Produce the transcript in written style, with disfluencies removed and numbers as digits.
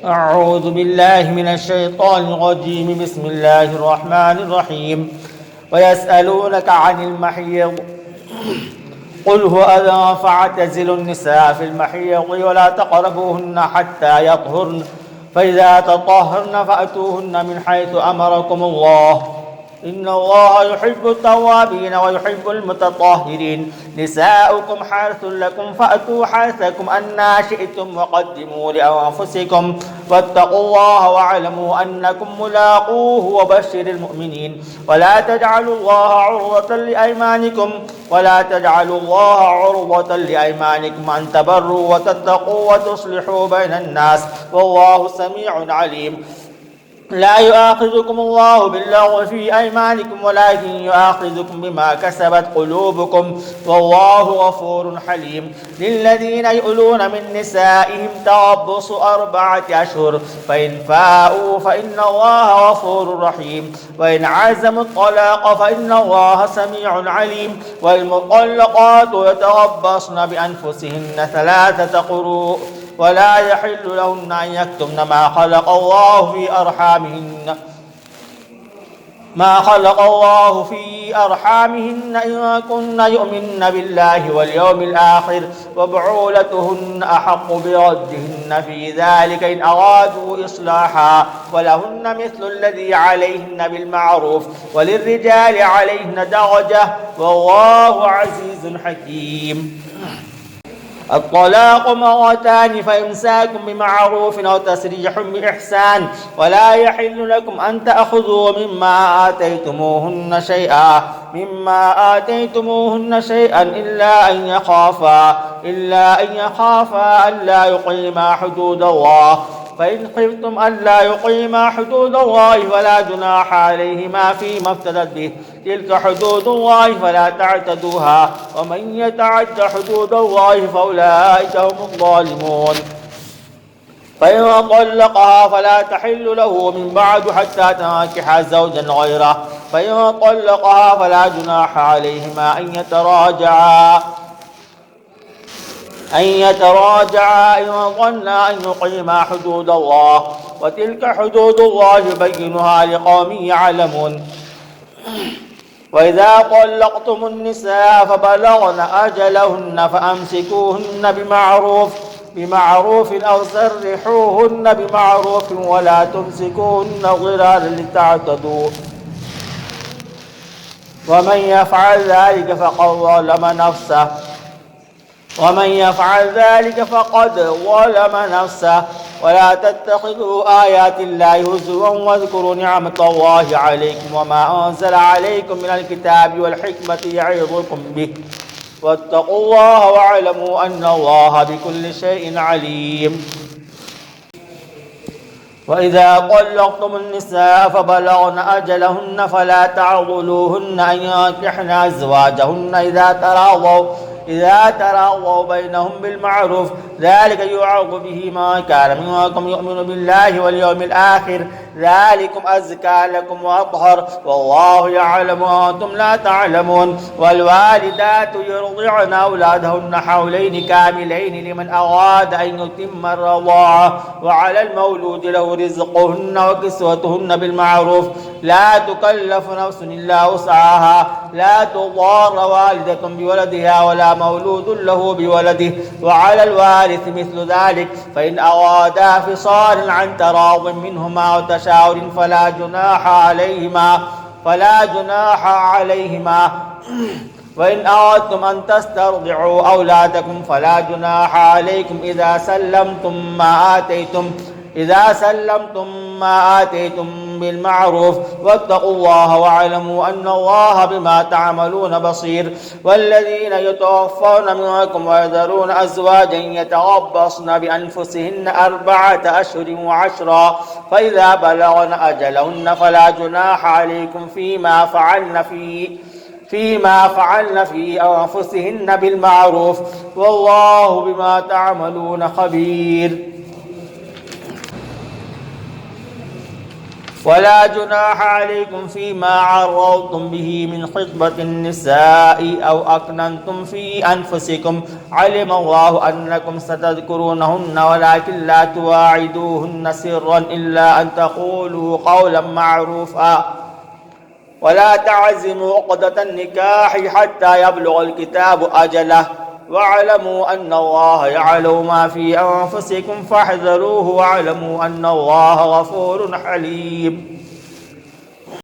أعوذ بالله من الشيطان الرجيم. بسم الله الرحمن الرحيم. ويسألونك عن المحيض قل هو أذى فاعتزلوا النساء في المحيض ولا تقربوهن حتى يطهرن فإذا تطهرن فأتوهن من حيث أمركم الله إن الله يحب التوابين ويحب المتطهرين. نساؤكم حرث لكم فأتوا حرثكم أنى شئتم وقدموا لأنفسكم واتقوا الله واعلموا أنكم ملاقوه وبشر المؤمنين. ولا تجعلوا الله عرضة لأيمانكم أن تبروا وتتقوا وتصلحوا بين الناس والله سميع عليم. لا يؤاخذكم الله باللغو في أيمانكم ولكن يؤاخذكم بما كسبت قلوبكم والله غفور حليم. للذين يؤلون من نسائهم تربص 4 أشهر فإن فاءوا فإن الله غفور رحيم. وإن عزموا الطلاق فإن الله سميع عليم. والمطلقات يتربصن بأنفسهن 3 قروء ولا يحل لهن أن يكتمن ما خلق الله في أرحامهن إن كن يؤمن بالله واليوم الآخر وبعولتهن أحق بردهن في ذلك إن أرادوا إصلاحا ولهن مثل الذي عليهن بالمعروف وللرجال عليهن درجة والله عزيز حكيم. الطلاق 2 فإمساك بمعروف أو تسريح بإحسان ولا يحل لكم أن تأخذوا مما آتيتموهن شيئا إلا أن يخافا ألا يقيما حدود الله فإن خفتم ألا يقيما حدود الله فلا جناح عليهما فيما افتدت به تلك حدود الله فلا تعتدوها ومن يتعد حدود الله فأولئك هم الظالمون. فإن طلقها فلا تحل له من بعد حتى تنكح زوجا غيره فإن طلقها فلا جناح عليهما أن يتراجعا إن ظنا أن يقيما حدود الله وتلك حدود الله يبينها لقوم يعلمون. وإذا طلقتم النساء فبلغن أجلهن فأمسكوهن بمعروف أو سرحوهن بمعروف ولا تمسكوهن ضرارا لتعتدوا ومن يفعل ذلك فقد ظلم نفسه. ولا تتخذوا آيات الله هزوا واذكروا نعمة الله عليكم وما أنزل عليكم من الكتاب والحكمة يعظكم به واتقوا الله واعلموا أن الله بكل شيء عليم. وإذا طلقتم النساء فبلغن أجلهن فلا تعضلوهن أن ينكحن أزواجهن إذا تراضوا بينهم بالمعروف ذلك يوعظ به من كان منكم يؤمن بالله واليوم الآخر ذلكم أزكى لكم وأطهر والله يعلم وأنتم لا تعلمون. والوالدات يرضعن أولادهن حولين كاملين لمن أراد أن يتم الرضاعة وعلى المولود له رزقهن وكسوتهن بالمعروف لا تكلف نفس إلا وسعها لا تضار والدة بولدها ولا مولود له بولده وعلى الوارث مثل ذلك فإن أرادا فصالا عن تراض منهما وتشاور فلا جناح عليهما وإن أردتم أن تسترضعوا أولادكم فلا جناح عليكم إذا سلمتم ما آتيتم بالمعروف واتقوا الله واعلموا أن الله بما تعملون بصير. والذين يتوفون منكم ويذرون أزواجا يتربصن بأنفسهن 4 أشهر و10 فإذا بلغن أجلهن فلا جناح عليكم فيما فعلن في أنفسهن بالمعروف والله بما تعملون خبير. ولا جناح عليكم فيما عرضتم به من خطبة النساء أو أكننتم في أنفسكم علم الله أنكم ستذكرونهن ولكن لا تواعدوهن سرا إلا أن تقولوا قولا معروفا ولا تعزموا عقدة النكاح حتى يبلغ الكتاب أجله واعلموا أن الله يعلم ما في أنفسكم فاحذروه واعلموا أن الله غفور حليم